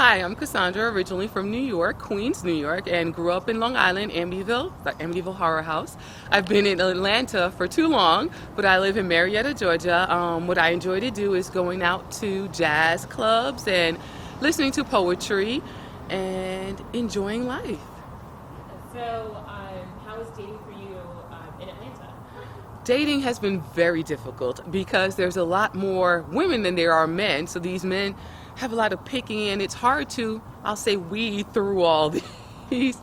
Hi, I'm Cassandra, originally from New York, Queens, New York, and grew up in Long Island, Amityville, the Amityville Horror House. I've been in Atlanta for too long, but I live in Marietta, Georgia. What I enjoy to do is going out to jazz clubs and listening to poetry and enjoying life. So, how is dating for you in Atlanta? Dating has been very difficult because there's a lot more women than there are men, so these men have a lot of picking, and it's hard to, I'll say, weed through all these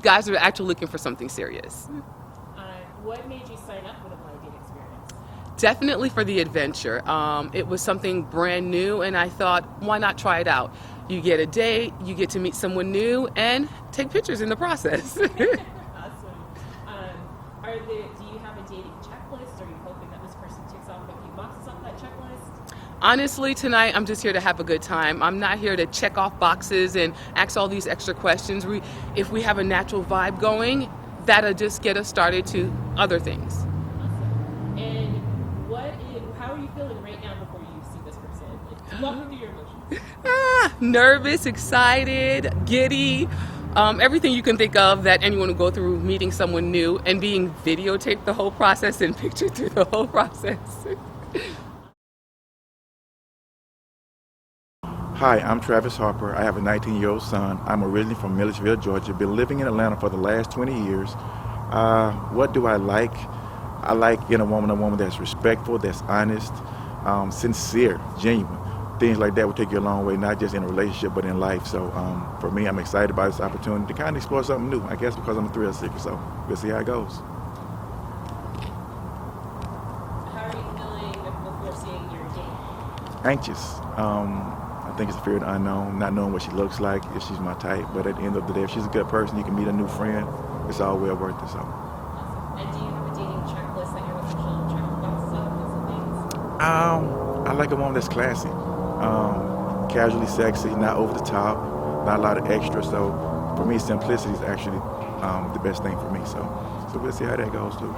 guys that are actually looking for something serious. What made you sign up for the blind date experience? Definitely for the adventure. It was something brand new, and I thought, why not try it out? You get a date, you get to meet someone new, and take pictures in the process. Awesome. Do you have a dating checklist? Are you hoping that this person ticks off a few boxes off that checklist? Honestly, tonight I'm just here to have a good time. I'm not here to check off boxes and ask all these extra questions. If we have a natural vibe going, that'll just get us started to other things. Awesome. And how are you feeling right now before you see this person? Walk me through your emotions. Nervous, excited, giddy, everything you can think of that anyone would go through meeting someone new and being videotaped the whole process and pictured through the whole process. Hi, I'm Travis Harper. I have a 19-year-old son. I'm originally from Milledgeville, Georgia. Been living in Atlanta for the last 20 years. What do I like? I like in a woman that's respectful, that's honest, sincere, genuine. Things like that will take you a long way, not just in a relationship, but in life. So for me, I'm excited about this opportunity to kind of explore something new, I guess because I'm a thrill seeker, so we'll see how it goes. How are you feeling before seeing your date? Anxious. I think it's a fear of the unknown, not knowing what she looks like, if she's my type. But at the end of the day, if she's a good person, you can meet a new friend. It's all well worth it. So. Awesome. And do you have a dating checklist that you're looking to check boxes off and things? I like a woman that's classy, casually sexy, not over the top, not a lot of extra. So for me, simplicity is actually the best thing for me. So we'll see how that goes too.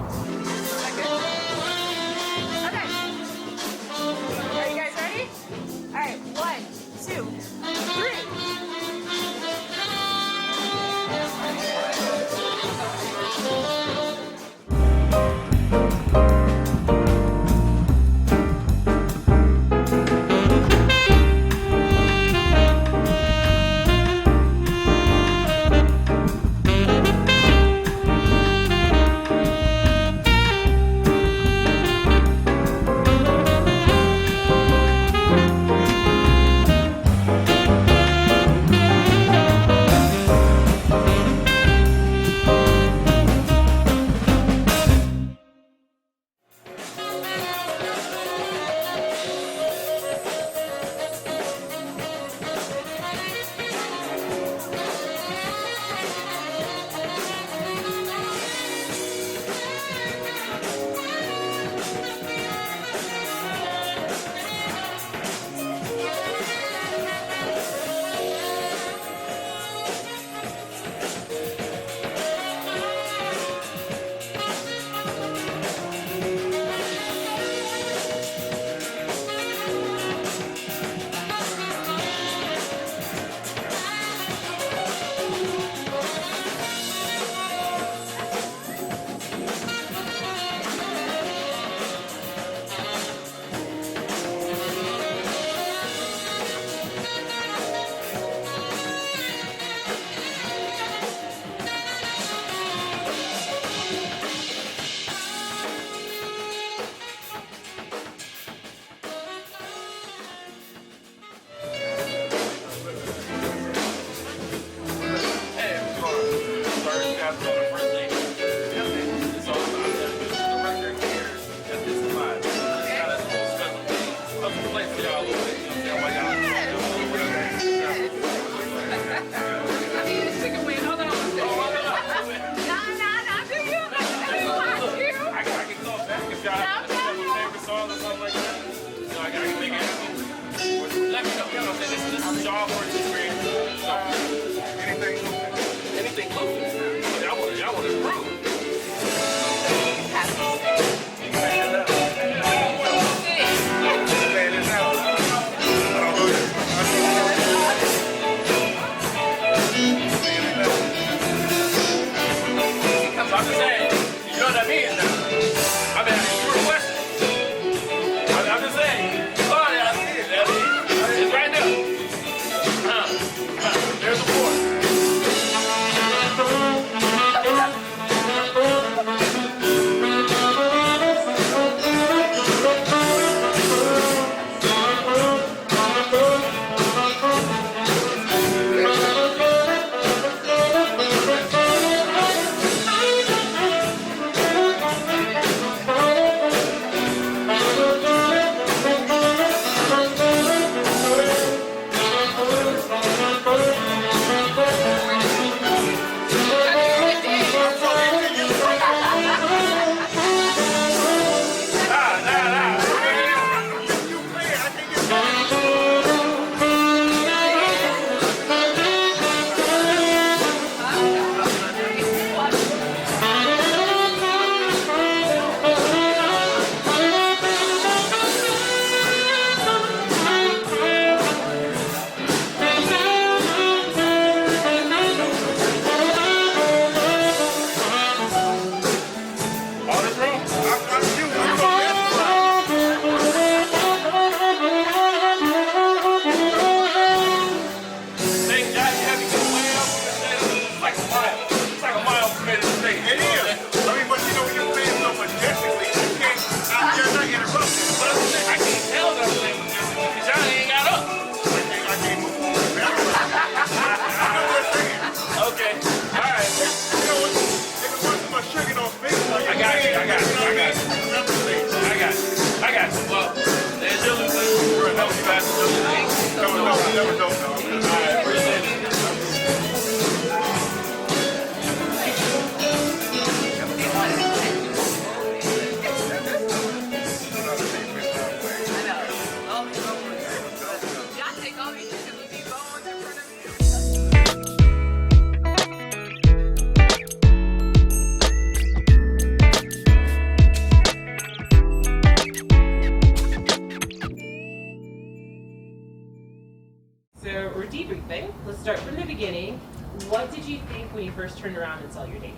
So we're debriefing. Let's start from the beginning. What did you think when you first turned around and saw your date?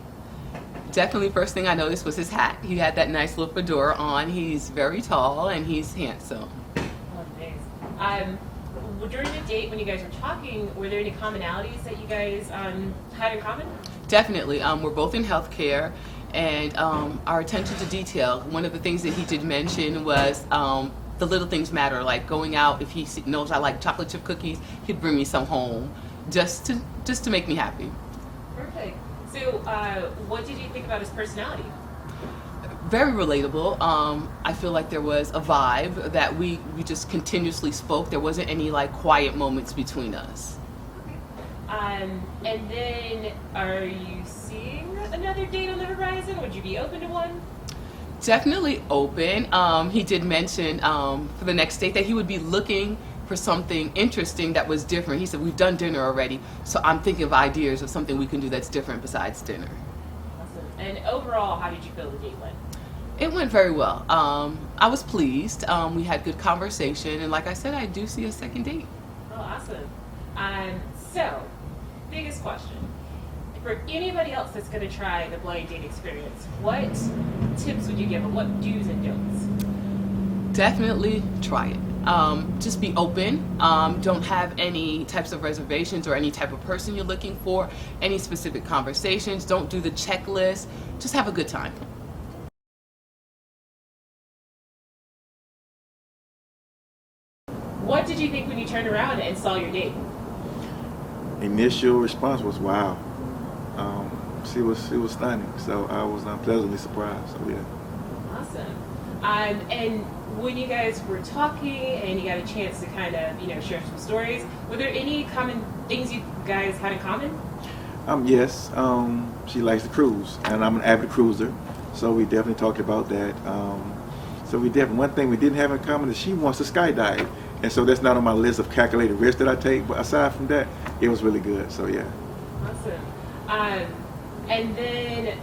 Definitely, first thing I noticed was his hat. He had that nice little fedora on. He's very tall and he's handsome. Oh, nice. During the date, when you guys were talking, were there any commonalities that you guys had in common? Definitely. We're both in healthcare, and our attention to detail. One of the things that he did mention was the little things matter, like going out. If he knows I like chocolate chip cookies, he'd bring me some home, just to make me happy. Perfect. So, what did you think about his personality? Very relatable. I feel like there was a vibe that we just continuously spoke. There wasn't any like quiet moments between us. And then, are you seeing another date on the horizon? Would you be open to one? Definitely open. He did mention for the next date that he would be looking for something interesting that was different. He said, we've done dinner already, so I'm thinking of ideas of something we can do that's different besides dinner. Awesome. And overall, how did you feel the date went? It went very well. I was pleased. We had good conversation, and like I said, I do see a second date. Oh, awesome. So, biggest question. For anybody else that's going to try the blind date experience, what tips would you give them? What do's and don'ts? Definitely try it. Just be open. Don't have any types of reservations or any type of person you're looking for, any specific conversations. Don't do the checklist. Just have a good time. What did you think when you turned around and saw your date? Initial response was wow. She was stunning. So I was pleasantly surprised. So yeah. Awesome. And when you guys were talking and you got a chance to kind of, share some stories, were there any common things you guys had in common? Yes. She likes to cruise, and I'm an avid cruiser. So we definitely talked about that. One thing we didn't have in common is she wants to skydive. And so that's not on my list of calculated risks that I take. But aside from that, it was really good. So yeah. Awesome. And then,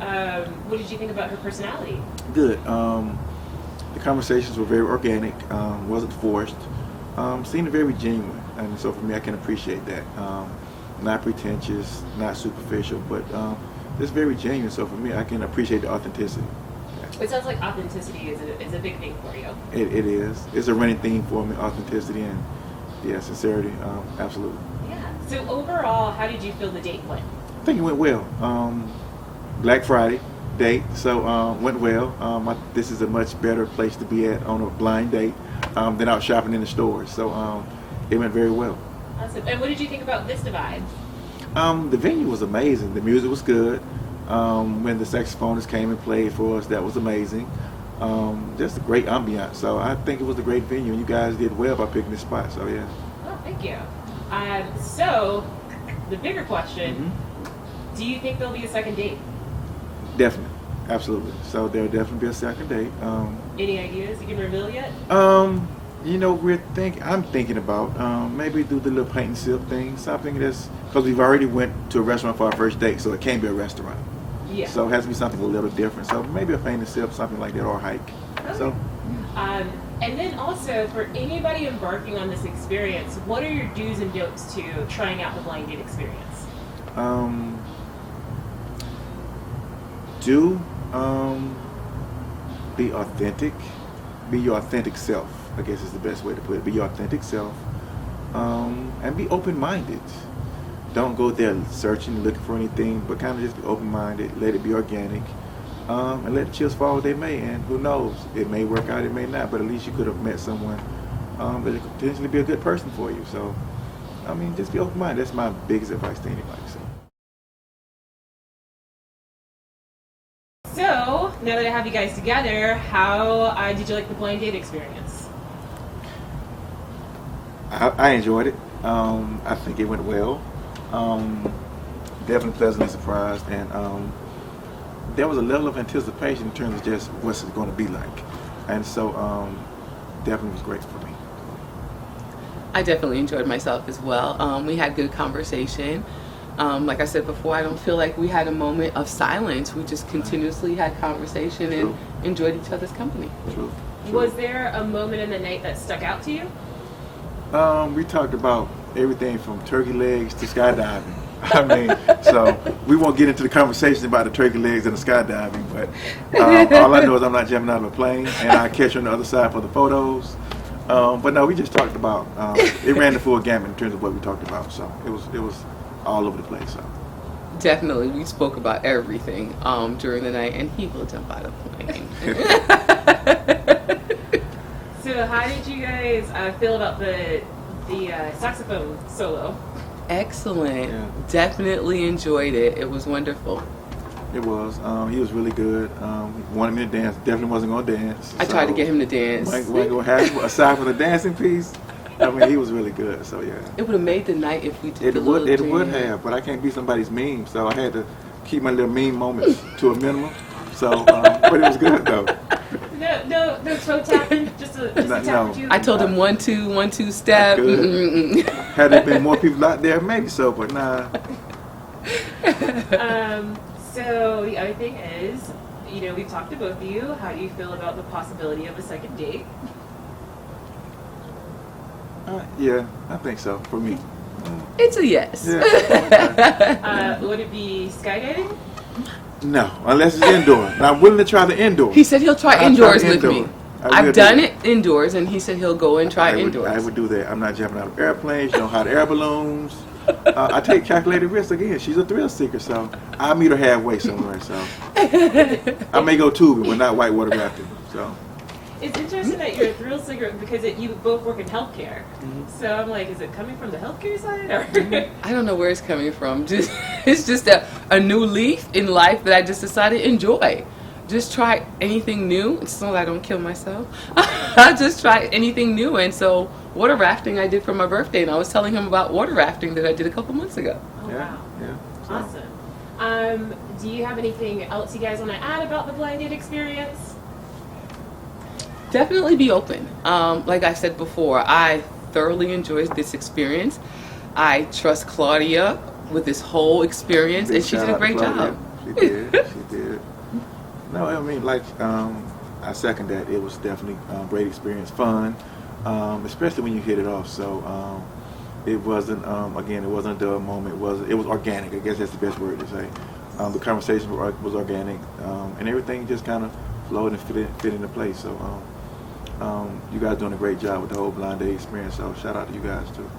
what did you think about her personality? Good. The conversations were very organic. Wasn't forced. Seemed very genuine. And so for me, I can appreciate that. Not pretentious, not superficial, but just very genuine. So for me, I can appreciate the authenticity. It sounds like authenticity is a big thing for you. It is. It's a running theme for me, authenticity and sincerity. Absolutely. Yeah. So overall, how did you feel the date went? I think it went well. Black Friday date, so went well. This is a much better place to be at on a blind date than out shopping in the stores. So it went very well. Awesome. And what did you think about Vista vibes? The venue was amazing. The music was good. When the saxophonist came and played for us, that was amazing. Just a great ambiance. So I think it was a great venue, and you guys did well by picking this spot. So yeah. Oh, thank you. So the bigger question: do you think there'll be a second date? Definitely, absolutely. So there'll definitely be a second date. Any ideas you can reveal yet? I'm thinking about maybe do the little paint and sip thing, something that's because we've already went to a restaurant for our first date, so it can't be a restaurant. Yeah. So it has to be something a little different. So maybe a paint and sip, something like that, or a hike. Okay. So. And then also for anybody embarking on this experience, what are your do's and don'ts to trying out the blind date experience? Be authentic. Be your authentic self, I guess is the best way to put it. Be your authentic self. And be open-minded. Don't go there searching, looking for anything, but kind of just be open-minded. Let it be organic. And let the chips fall where they may. And who knows? It may work out, it may not, but at least you could have met someone that could potentially be a good person for you. So, just be open-minded. That's my biggest advice to anybody. So, now that I have you guys together, how did you like the blind date experience? I enjoyed it. I think it went well. Definitely pleasantly surprised, and there was a level of anticipation in terms of just what's it going to be like, and so definitely was great for me. I definitely enjoyed myself as well. We had good conversation. Like I said before, I don't feel like we had a moment of silence. We just continuously had conversation and enjoyed each other's company. True. Was there a moment in the night that stuck out to you? We talked about everything from turkey legs to skydiving. I mean, so we won't get into the conversation about the turkey legs and the skydiving, but all I know is I'm not jumping out of a plane, and I catch you on the other side for the photos. But no, we just talked about, it ran the full gamut in terms of what we talked about, so it was all over the place. So. Definitely, we spoke about everything during the night, and he will jump out of the plane. So how did you guys feel about the saxophone solo? Excellent. Yeah. Definitely enjoyed it. It was wonderful. It was. He was really good. Wanted me to dance. Definitely wasn't going to dance. I tried to get him to dance. Wasn't going to have, aside from the dancing piece, I mean, he was really good. So, yeah. It would have made the night if we did It would have, but I can't be somebody's meme, so I had to keep my little meme moments to a minimum. So, but it was good, though. No toe tapping, just a tap or two. I told him 1 2 1 2 step. Had there been more people out there, maybe so, but nah. So the other thing is, we've talked to both of you. How do you feel about the possibility of a second date? Yeah, I think so, for me. It's a yes. Yeah. Would it be skydiving? No, unless it's indoor. Now, I'm willing to try the indoor. He said he'll try indoors with me. I've done it indoors, and he said he'll go and try indoors. I would do that. I'm not jumping out of airplanes, hot air balloons. I take calculated risks again. She's a thrill seeker, so I'll meet her halfway somewhere. So I may go tubing, but not whitewater rafting. So it's interesting that you're a thrill seeker because you both work in healthcare. Mm-hmm. So I'm like, is it coming from the healthcare side? Or? I don't know where it's coming from. It's just a new leaf in life that I just decided to enjoy. Just try anything new, so I don't kill myself. I just try anything new, and so water rafting I did for my birthday, and I was telling him about water rafting that I did a couple months ago. Oh, wow. Yeah. So. Awesome. Do you have anything else you guys want to add about the blind date experience? Definitely be open. Like I said before, I thoroughly enjoyed this experience. I trust Claudia with this whole experience, and she did a great job. She did. She did. No, I mean, I second that. It was definitely a great experience, fun, especially when you hit it off. So it wasn't, again, it wasn't a dull moment. It was organic. I guess that's the best word to say. The conversation was organic, and everything just kind of flowed and fit into place. So you guys doing a great job with the whole blind date experience. So shout out to you guys too.